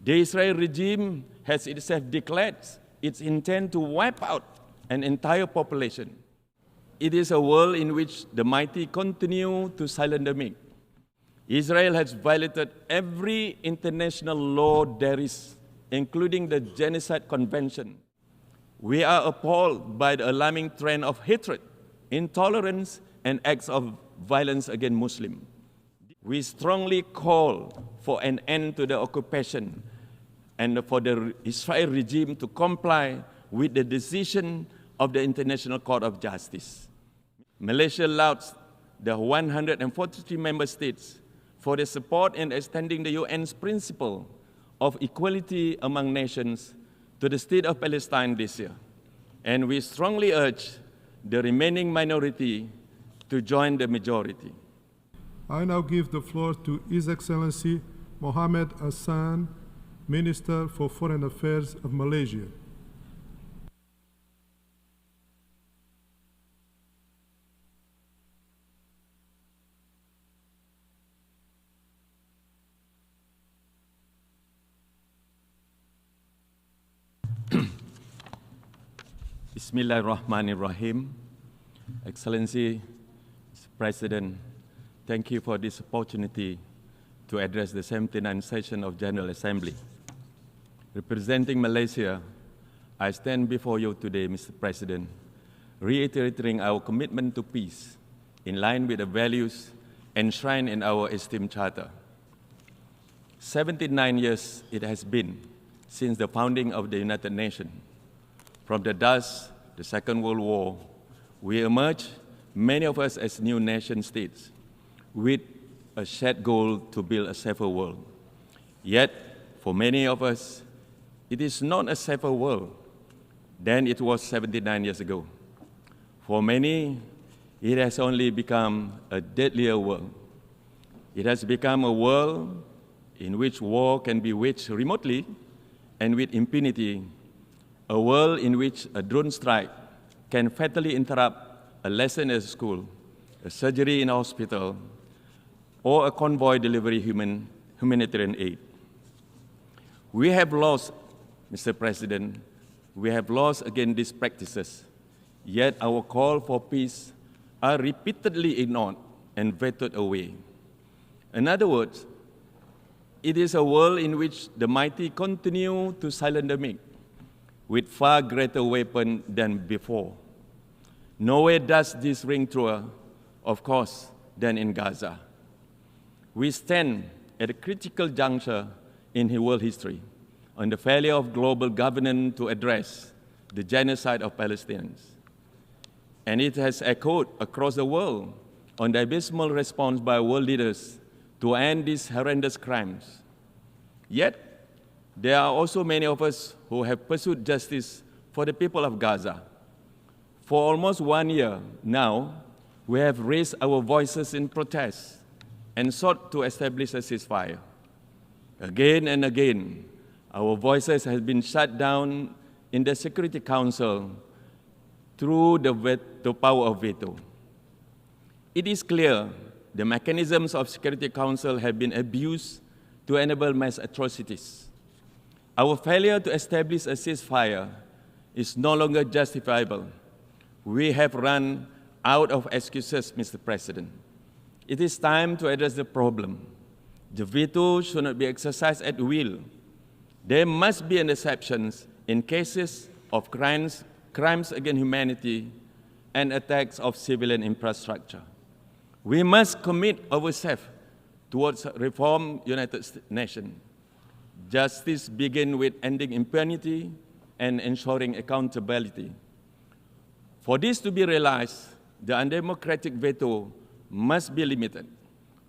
The Israel regime has itself declared its intent to wipe out an entire population. It is a world in which the mighty continue to silence the meek. Israel has violated every international law there is, including the Genocide Convention. We are appalled by the alarming trend of hatred, intolerance, and acts of violence against Muslims. We strongly call for an end to the occupation and for the Israel regime to comply with the decision of the International Court of Justice. Malaysia lauds the 143 member states for their support in extending the UN's principle of equality among nations to the state of Palestine this year. And we strongly urge the remaining minority to join the majority. I now give the floor to His Excellency Mohamad Hasan, Minister for Foreign Affairs of Malaysia. Bismillahirrahmanirrahim. Excellency, Mr. President, thank you for this opportunity to address the 79th session of General Assembly. Representing Malaysia, I stand before you today, Mr. President, reiterating our commitment to peace in line with the values enshrined in our esteemed charter. 79 years it has been since the founding of the United Nations. From the dust, the Second World War, we emerged, many of us as new nation states, with a shared goal to build a safer world. Yet, for many of us, it is not a safer world than it was 79 years ago. For many, it has only become a deadlier world. It has become a world in which war can be waged remotely and with impunity, a world in which a drone strike can fatally interrupt a lesson at school, a surgery in a hospital, or a convoy delivery humanitarian aid. We have lost, Mr. President, we have lost against these practices, yet our call for peace are repeatedly ignored and vetoed away. In other words, it is a world in which the mighty continue to silence the meek, with far greater weapons than before. Nowhere does this ring truer, of course, than in Gaza. We stand at a critical juncture in world history on the failure of global governance to address the genocide of Palestinians. And it has echoed across the world on the abysmal response by world leaders to end these horrendous crimes. Yet, there are also many of us who have pursued justice for the people of Gaza. For almost 1 year now, we have raised our voices in protest and sought to establish a ceasefire. Again and again, our voices have been shut down in the Security Council through the power of veto. It is clear the mechanisms of Security Council have been abused to enable mass atrocities. Our failure to establish a ceasefire is no longer justifiable. We have run out of excuses, Mr. President. It is time to address the problem. The veto should not be exercised at will. There must be an exception in cases of crimes against humanity and attacks of civilian infrastructure. We must commit ourselves towards reform United Nations. Justice begins with ending impunity and ensuring accountability. For this to be realized, the undemocratic veto must be limited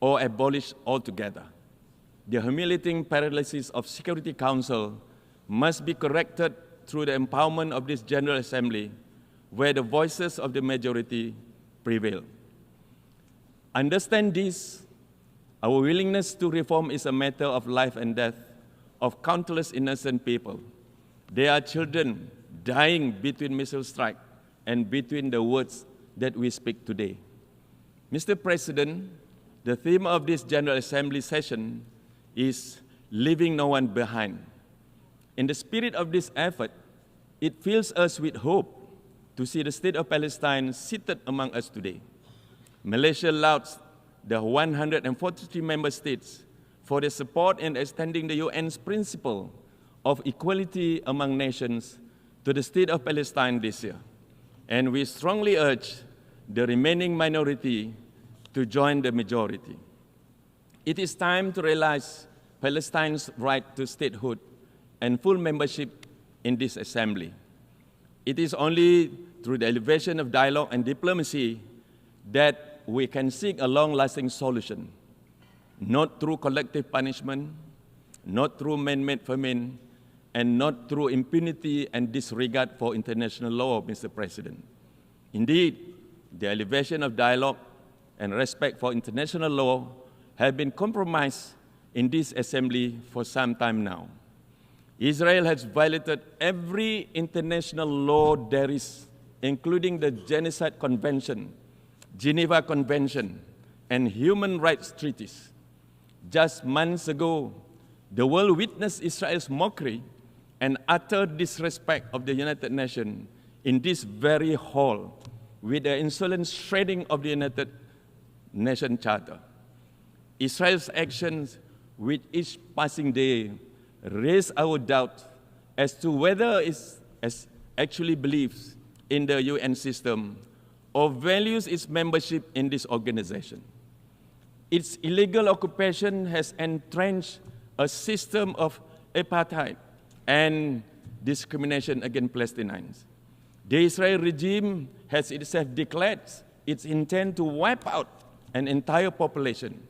or abolished altogether. The humiliating paralysis of Security Council must be corrected through the empowerment of this General Assembly, where the voices of the majority prevail. Understand this, our willingness to reform is a matter of life and death of countless innocent people. There are children dying between missile strike and between the words that we speak today. Mr. President, the theme of this General Assembly session is leaving no one behind. In the spirit of this effort, it fills us with hope to see the state of Palestine seated among us today. Malaysia lauds the 143 member states for their support in extending the UN's principle of equality among nations to the state of Palestine this year. And we strongly urge the remaining minority to join the majority. It is time to realize Palestine's right to statehood and full membership in this assembly. It is only through the elevation of dialogue and diplomacy that we can seek a long-lasting solution, not through collective punishment, not through man-made famine, and not through impunity and disregard for international law, Mr. President. Indeed, the elevation of dialogue and respect for international law have been compromised in this assembly for some time now. Israel has violated every international law there is, including the Genocide Convention, Geneva Convention, and human rights treaties. Just months ago, the world witnessed Israel's mockery and utter disrespect of the United Nations in this very hall with the insolent shredding of the United Nations Charter. Israel's actions with each passing day raise our doubt as to whether it actually believes in the UN system or values its membership in this organization. Its illegal occupation has entrenched a system of apartheid and discrimination against Palestinians. The Israeli regime has itself declared its intent to wipe out an entire population.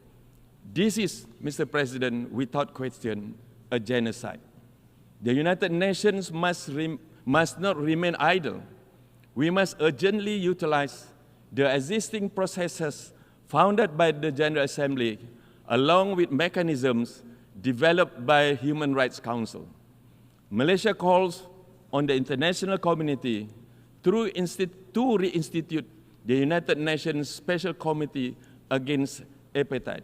This is, Mr. President, without question, a genocide. The United Nations must not remain idle. We must urgently utilize the existing processes founded by the General Assembly, along with mechanisms developed by Human Rights Council. Malaysia calls on the international community to reinstitute the United Nations Special Committee against apartheid.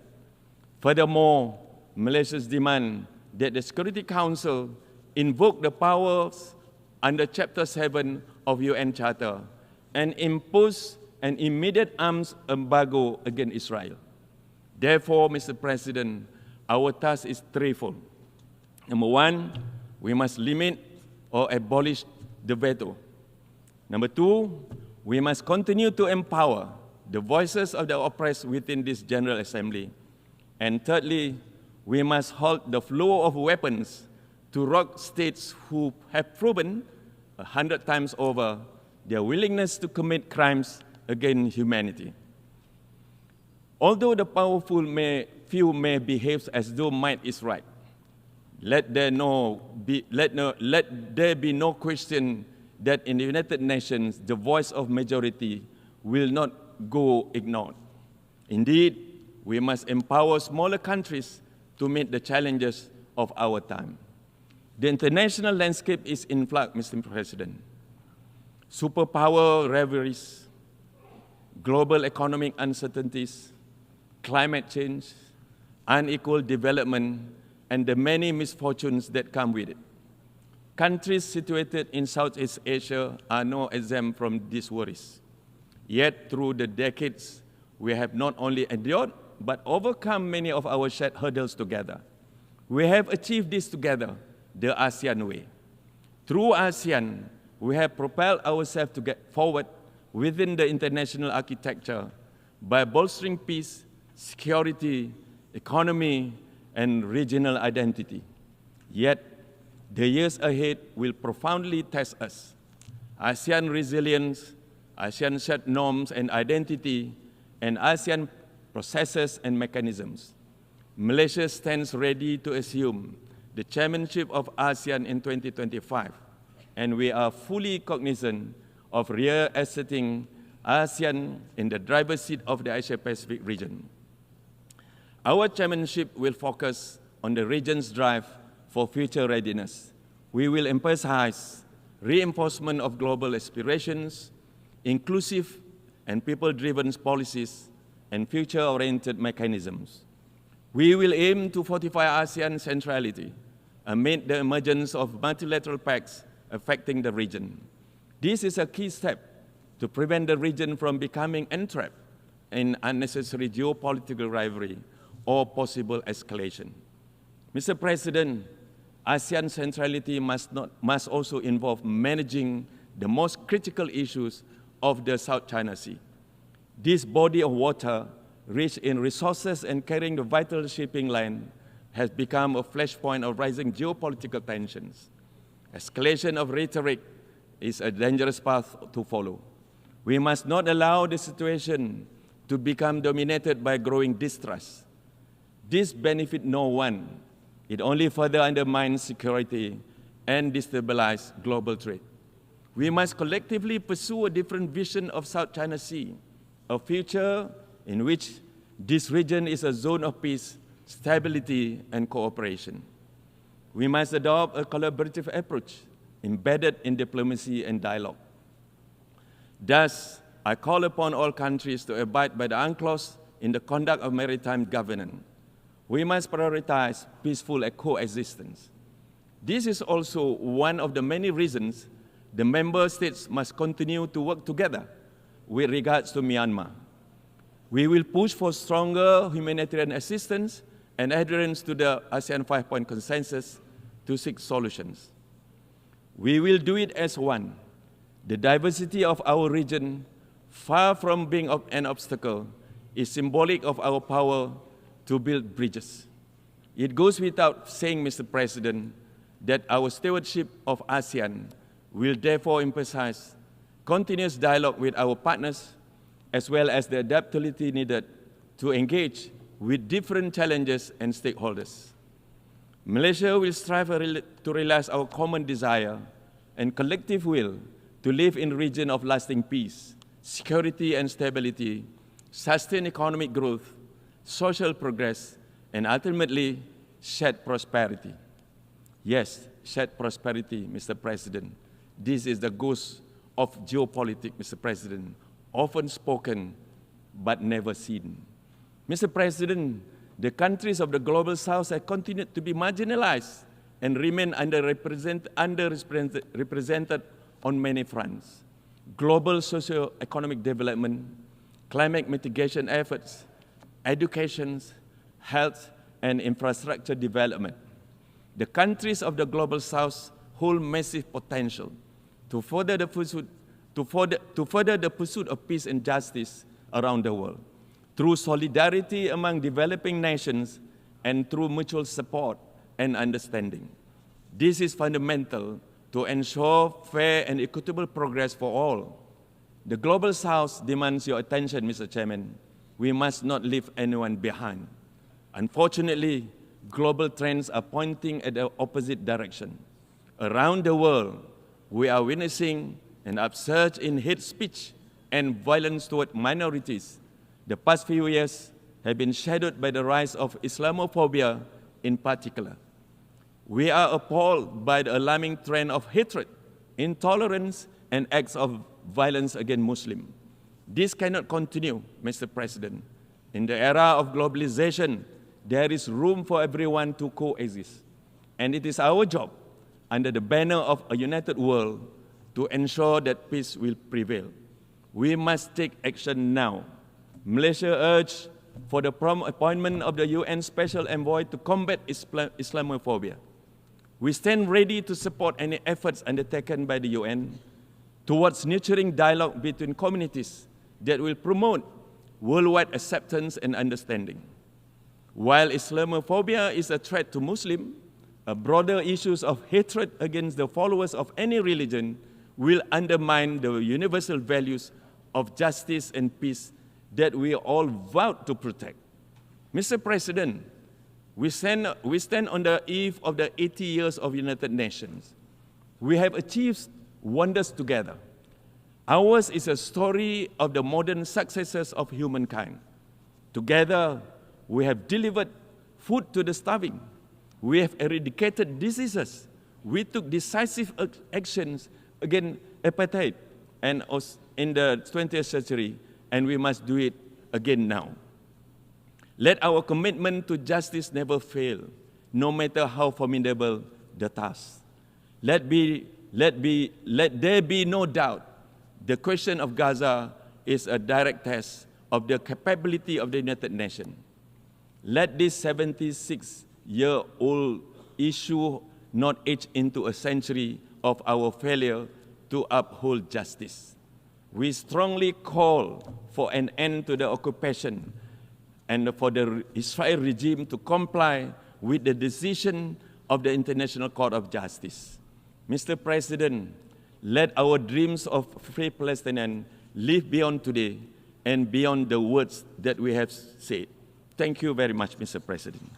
Furthermore, Malaysia's demand that the Security Council invoke the powers under Chapter 7 of UN Charter and impose an immediate arms embargo against Israel. Therefore, Mr. President, our task is threefold. Number one, we must limit or abolish the veto. Number two, we must continue to empower the voices of the oppressed within this General Assembly. And thirdly, we must halt the flow of weapons to rogue states who have proven 100 times over their willingness to commit crimes against humanity. Although the powerful few may behave as though might is right, let there be no question that in the United Nations, the voice of majority will not go ignored. Indeed, we must empower smaller countries to meet the challenges of our time. The international landscape is in flux, Mr. President. Superpower rivalries, global economic uncertainties, climate change, unequal development, and the many misfortunes that come with it. Countries situated in Southeast Asia are no exempt from these worries. Yet, through the decades, we have not only endured, but overcome many of our shared hurdles together. We have achieved this together, the ASEAN way. Through ASEAN, we have propelled ourselves to get forward within the international architecture by bolstering peace, security, economy, and regional identity. Yet, the years ahead will profoundly test us. ASEAN resilience, ASEAN shared norms and identity, and ASEAN processes and mechanisms. Malaysia stands ready to assume the chairmanship of ASEAN in 2025, and we are fully cognizant of reasserting ASEAN in the driver's seat of the Asia-Pacific region. Our chairmanship will focus on the region's drive for future readiness. We will emphasize reinforcement of global aspirations, inclusive and people-driven policies, and future-oriented mechanisms. We will aim to fortify ASEAN centrality amid the emergence of multilateral pacts affecting the region. This is a key step to prevent the region from becoming entrapped in unnecessary geopolitical rivalry or possible escalation. Mr. President, ASEAN centrality must also involve managing the most critical issues of the South China Sea. This body of water, rich in resources and carrying the vital shipping line, has become a flashpoint of rising geopolitical tensions. Escalation of rhetoric is a dangerous path to follow. We must not allow the situation to become dominated by growing distrust. This benefits no one. It only further undermines security and destabilizes global trade. We must collectively pursue a different vision of South China Sea, a future in which this region is a zone of peace, stability, and cooperation. We must adopt a collaborative approach embedded in diplomacy and dialogue. Thus, I call upon all countries to abide by the UNCLOS in the conduct of maritime governance. We must prioritize peaceful coexistence. This is also one of the many reasons the member states must continue to work together with regards to Myanmar. We will push for stronger humanitarian assistance and adherence to the ASEAN 5-point consensus to seek solutions. We will do it as one. The diversity of our region, far from being an obstacle, is symbolic of our power to build bridges. It goes without saying, Mr. President, that our stewardship of ASEAN will therefore emphasize continuous dialogue with our partners, as well as the adaptability needed to engage with different challenges and stakeholders. Malaysia will strive to realize our common desire and collective will to live in a region of lasting peace, security and stability, sustained economic growth, social progress, and ultimately shared prosperity. Yes, shared prosperity, Mr. President. This is the ghost of geopolitics, Mr. President, often spoken but never seen. Mr. President, the countries of the Global South have continued to be marginalized and remain underrepresented on many fronts. Global socio-economic development, climate mitigation efforts, education, health, and infrastructure development. The countries of the Global South hold massive potential to further the pursuit of peace and justice around the world, through solidarity among developing nations and through mutual support and understanding. This is fundamental to ensure fair and equitable progress for all. The Global South demands your attention, Mr. Chairman. We must not leave anyone behind. Unfortunately, global trends are pointing at the opposite direction. Around the world, we are witnessing an upsurge in hate speech and violence toward minorities. The past few years have been shadowed by the rise of Islamophobia in particular. We are appalled by the alarming trend of hatred, intolerance, and acts of violence against Muslims. This cannot continue, Mr. President. In the era of globalization, there is room for everyone to coexist. And it is our job, under the banner of a united world, to ensure that peace will prevail. We must take action now. Malaysia urged for the prompt appointment of the UN Special Envoy to combat Islamophobia. We stand ready to support any efforts undertaken by the UN towards nurturing dialogue between communities that will promote worldwide acceptance and understanding. While Islamophobia is a threat to Muslims, broader issues of hatred against the followers of any religion will undermine the universal values of justice and peace that we all vowed to protect. Mr. President, we stand on the eve of the 80 years of United Nations. We have achieved wonders together. Ours is a story of the modern successes of humankind. Together, we have delivered food to the starving. We have eradicated diseases. We took decisive actions against apartheid and in the 20th century, and we must do it again now. Let our commitment to justice never fail, no matter how formidable the task. Let there be no doubt the question of Gaza is a direct test of the capability of the United Nations. Let this 76-year-old issue not age into a century of our failure to uphold justice. We strongly call for an end to the occupation and for the Israel regime to comply with the decision of the International Court of Justice. Mr. President, let our dreams of free Palestine live beyond today and beyond the words that we have said. Thank you very much, Mr. President.